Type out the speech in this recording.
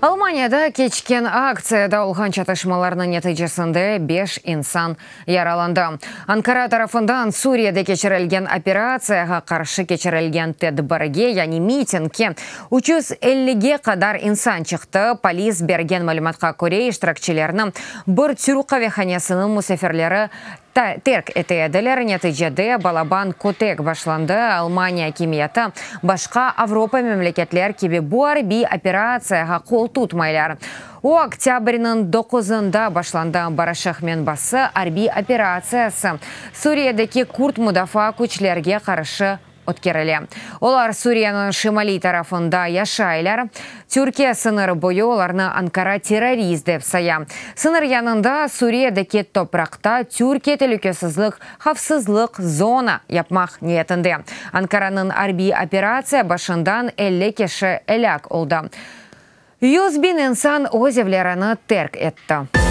Алманияда кечкен акцияда олған чатышмаларының нәтижесінде 5 инсан яраланды. Анкара тарафындан Сурияда кечірілген операцияға қаршы кечірілген тәдбірге, яғни митингке 350-ге қадар инсан шықты. Полис берген мәліметқа көре иштиракчыларының бір түрік авиаханасының мұсафирлері терк етеділер. Нәтижеде балабан көтек башланды. Алмания кемияты башқа Авропа мемлекетлер кебе bu арби операцияға қол тұтмайлар. О октябрінің 9-ында башланды барашық мен басы арби операциясы Суриядегі курд мұдафа күчлерге қаршы өткерілі. Олар Сурияның шимали тарафында яшайлар. Түркия сыныр бойы оларны Анкара террорист деп сая. Сыныр янында Суриядегі топрақта Түркия тәлікесізлік, хавсызлық зона yapmaq ниетінде. Анкараның арби операция башындан 50 кеші әлек олды. 100 bin insan өз evlerini terk etti.